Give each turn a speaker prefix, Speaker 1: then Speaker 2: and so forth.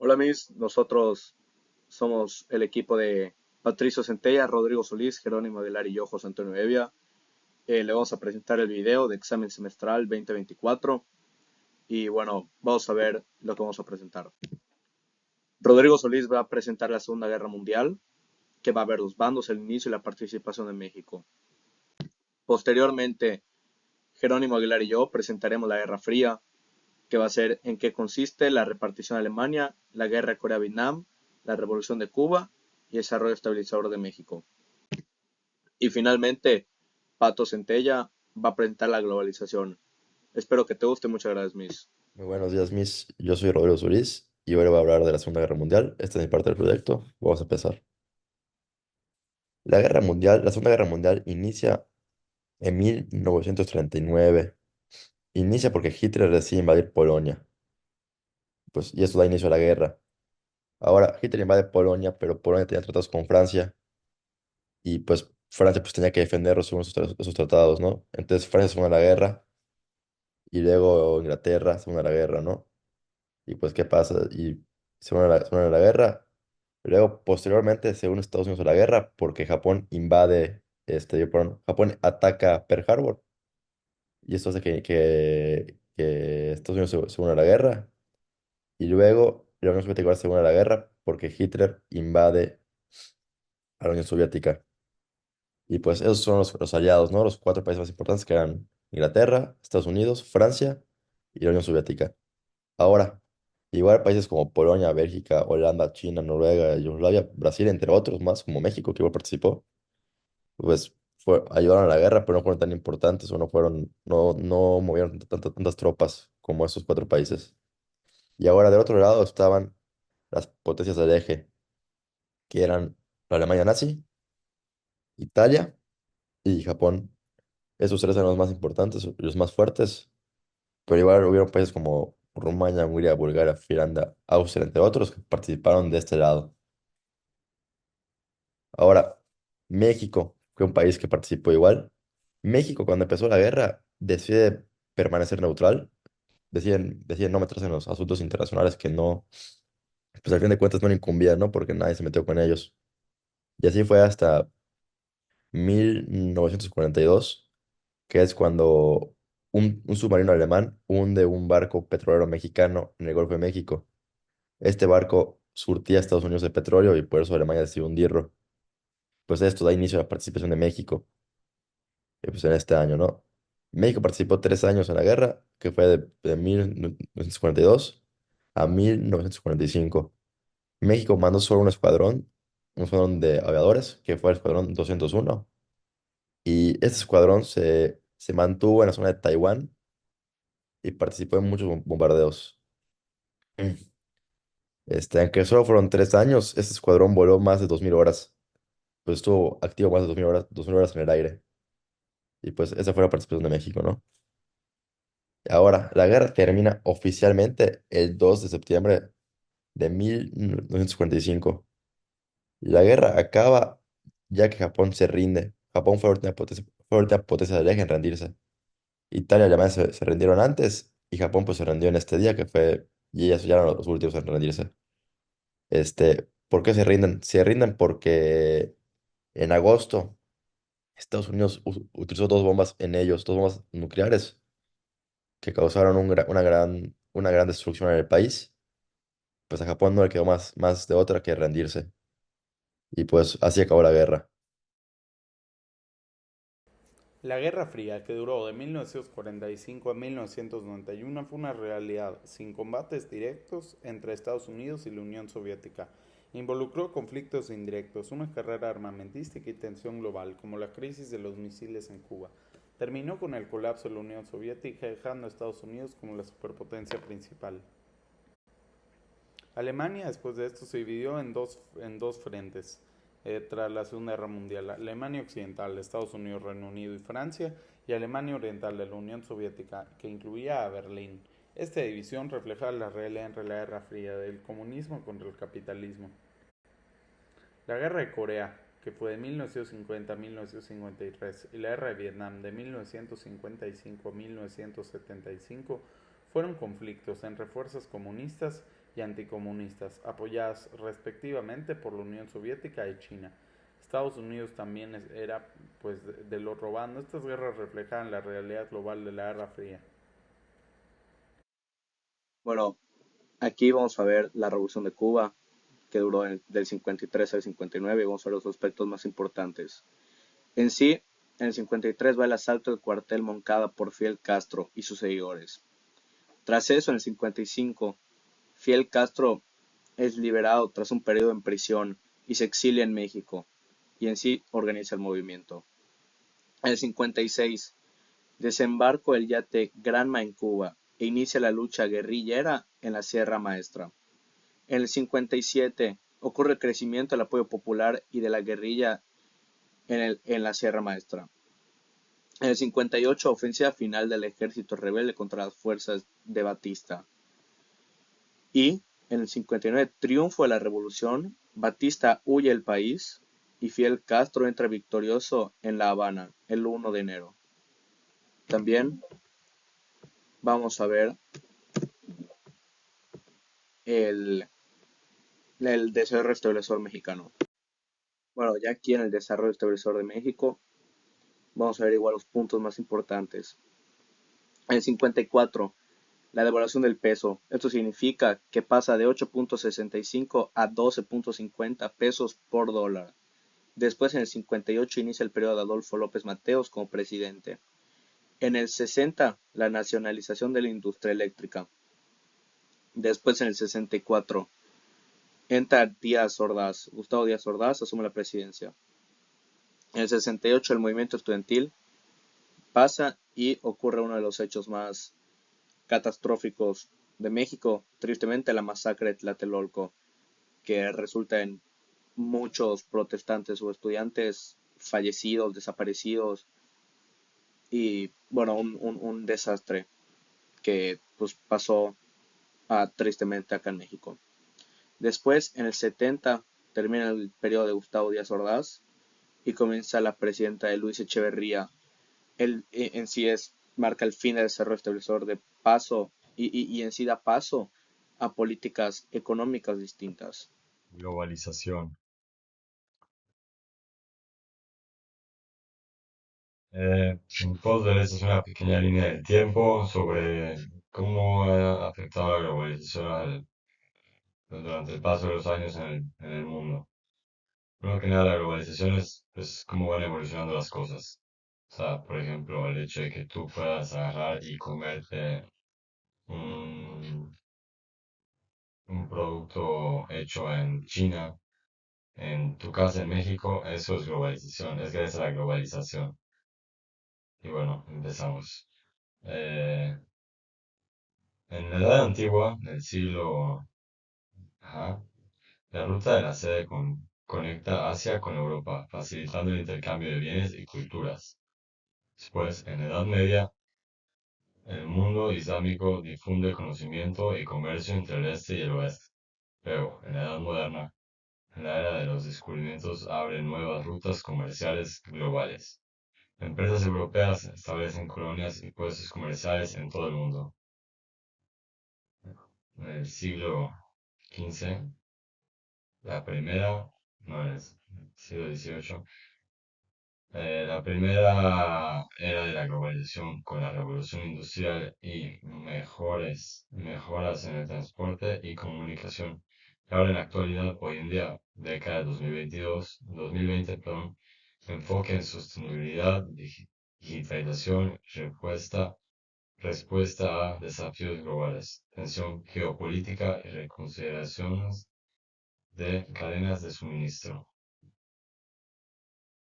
Speaker 1: Hola, mis. Nosotros somos el equipo de Patricio Centella, Rodrigo Solís, Jerónimo Aguilar y yo, José Antonio Evia. Le vamos a presentar el video de examen semestral 2024 y bueno, vamos a ver lo que vamos a presentar. Rodrigo Solís va a presentar la Segunda Guerra Mundial, que va a ver los bandos, el inicio y la participación de México. Posteriormente, Jerónimo Aguilar y yo presentaremos la Guerra Fría, que va a ser en qué consiste la repartición de Alemania, la guerra de Corea-Vietnam, la revolución de Cuba y el desarrollo estabilizador de México. Y finalmente, Pato Centella va a presentar la globalización. Espero que te guste. Muchas gracias, Miss.
Speaker 2: Muy buenos días, Miss. Yo soy Rodrigo Solís y hoy voy a hablar de la Segunda Guerra Mundial. Esta es mi parte del proyecto. Vamos a empezar. La Segunda Guerra Mundial inicia en 1939. Inicia porque Hitler decide invadir Polonia. Pues, y esto da inicio a la guerra. Ahora, Hitler invade Polonia, pero Polonia tenía tratados con Francia y pues Francia pues tenía que defenderlos según esos tratados, ¿no? Entonces Francia se une a la guerra y luego Inglaterra se une a la guerra, ¿no? Y pues, ¿qué pasa? Y se une a la guerra. Luego, posteriormente, se une Estados Unidos a la guerra porque Japón invade, perdón, Japón ataca Pearl Harbor. Y esto hace que Estados Unidos se une a la guerra. Y luego, la Unión Soviética igual se une a la guerra porque Hitler invade a la Unión Soviética. Y pues esos son los aliados, ¿no? Los cuatro países más importantes que eran Inglaterra, Estados Unidos, Francia y la Unión Soviética. Ahora, igual países como Polonia, Bélgica, Holanda, China, Noruega, Yugoslavia, Brasil, entre otros más, como México, que igual participó, pues ayudaron a la guerra, pero no fueron tan importantes o no movieron tantas tropas como esos cuatro países. Y ahora del otro lado estaban las potencias del eje, que eran la Alemania nazi, Italia y Japón. Esos tres eran los más importantes y los más fuertes, pero igual hubieron países como Rumania, Hungría, Bulgaria, Finlandia, Austria, entre otros, que participaron de este lado. Ahora, México fue un país que participó igual. México, cuando empezó la guerra, decide permanecer neutral, deciden no meterse en los asuntos internacionales que no, pues al fin de cuentas no le incumbían, ¿no? Porque nadie se metió con ellos. Y así fue hasta 1942, que es cuando un submarino alemán hunde un barco petrolero mexicano en el Golfo de México. Este barco surtía a Estados Unidos de petróleo y por eso Alemania decidió hundirlo. Pues esto da inicio a la participación de México, pues en este año, ¿no? México participó 3 años en la guerra, que fue de 1942 a 1945. México mandó solo un escuadrón de aviadores, que fue el Escuadrón 201, y este escuadrón se mantuvo en la zona de Taiwán y participó en muchos bombardeos. Aunque solo fueron 3 años, este escuadrón voló más de 2000 horas, pues estuvo activo más de 2000 horas en el aire, y pues esa fue la participación de México, ¿no? Ahora, la guerra termina oficialmente el 2 de septiembre de 1945. La guerra acaba ya que Japón se rinde. Japón fue la última potencia del eje en rendirse. Italia y Alemania se rindieron antes y Japón pues se rindió en este día y ellos ya eran los últimos en rendirse. ¿Por qué se rinden? Se rinden porque en agosto Estados Unidos utilizó dos bombas nucleares que causaron una gran destrucción en el país. Pues a Japón no le quedó más de otra que rendirse. Y pues así acabó la guerra.
Speaker 3: La Guerra Fría, que duró de 1945 a 1991, fue una realidad sin combates directos entre Estados Unidos y la Unión Soviética. Involucró conflictos indirectos, una carrera armamentística y tensión global, como la crisis de los misiles en Cuba. Terminó con el colapso de la Unión Soviética, dejando a Estados Unidos como la superpotencia principal. Alemania después de esto se dividió en dos frentes tras la Segunda Guerra Mundial. Alemania Occidental, Estados Unidos, Reino Unido y Francia, y Alemania Oriental de la Unión Soviética, que incluía a Berlín. Esta división refleja la realidad entre la Guerra Fría del comunismo contra el capitalismo. La Guerra de Corea, que fue de 1950 a 1953, y la Guerra de Vietnam de 1955 a 1975, fueron conflictos entre fuerzas comunistas y anticomunistas, apoyadas respectivamente por la Unión Soviética y China. Estados Unidos también era pues del otro bando. Estas guerras reflejaban la realidad global de la Guerra Fría.
Speaker 1: Bueno, aquí vamos a ver la Revolución de Cuba, que duró del 53 al 59, y vamos a ver los aspectos más importantes. En sí, en el 53 va el asalto del cuartel Moncada por Fidel Castro y sus seguidores. Tras eso, en el 55, Fidel Castro es liberado tras un periodo en prisión y se exilia en México, y en sí organiza el movimiento. En el 56, desembarco el yate Granma en Cuba e inicia la lucha guerrillera en la Sierra Maestra. En el 57 ocurre el crecimiento del apoyo popular y de la guerrilla en la Sierra Maestra. En el 58, ofensiva final del ejército rebelde contra las fuerzas de Batista. Y en el 59, triunfo de la revolución, Batista huye del país y Fidel Castro entra victorioso en La Habana el 1 de enero. También vamos a ver el, el desarrollo establecedor mexicano. Bueno, ya aquí en el desarrollo establecedor de México, vamos a ver igual los puntos más importantes. En el 54, la devaluación del peso. Esto significa que pasa de 8.65 a 12.50 pesos por dólar. Después, en el 58, inicia el periodo de Adolfo López Mateos como presidente. En el 60, la nacionalización de la industria eléctrica. Después, en el 64, entra Díaz Ordaz. Gustavo Díaz Ordaz asume la presidencia. En el 68, el movimiento estudiantil pasa y ocurre uno de los hechos más catastróficos de México, tristemente la masacre de Tlatelolco, que resulta en muchos protestantes o estudiantes fallecidos, desaparecidos y bueno, un desastre que pues pasó tristemente acá en México. Después, en el 70, termina el periodo de Gustavo Díaz Ordaz y comienza la presidenta de Luis Echeverría. Él en sí marca el fin del desarrollo establecedor de paso y en sí da paso a políticas económicas distintas.
Speaker 4: Globalización. Puedo darles una pequeña línea del tiempo sobre cómo ha afectado la globalización durante el paso de los años en el mundo. Primero que nada, la globalización es pues, cómo van evolucionando las cosas. O sea, por ejemplo, el hecho de que tú puedas agarrar y comerte un, un producto hecho en China, en tu casa en México, eso es globalización, es gracias a la globalización. Y bueno, empezamos. Eh, en la Edad Antigua, del siglo, ajá, la ruta de la sede conecta Asia con Europa, facilitando el intercambio de bienes y culturas. Después, en la Edad Media, el mundo islámico difunde conocimiento y comercio entre el este y el oeste. Luego, en la Edad Moderna, la era de los descubrimientos abre nuevas rutas comerciales globales. Empresas europeas establecen colonias y puestos comerciales en todo el mundo. En el siglo XV, la primera, no es siglo XVIII, la primera era de la globalización con la revolución industrial y mejoras en el transporte y comunicación. Y ahora en la actualidad, hoy en día, década de 2020, perdón, enfoque en sostenibilidad, digitalización, respuesta a desafíos globales, tensión geopolítica y reconsideraciones de cadenas de suministro.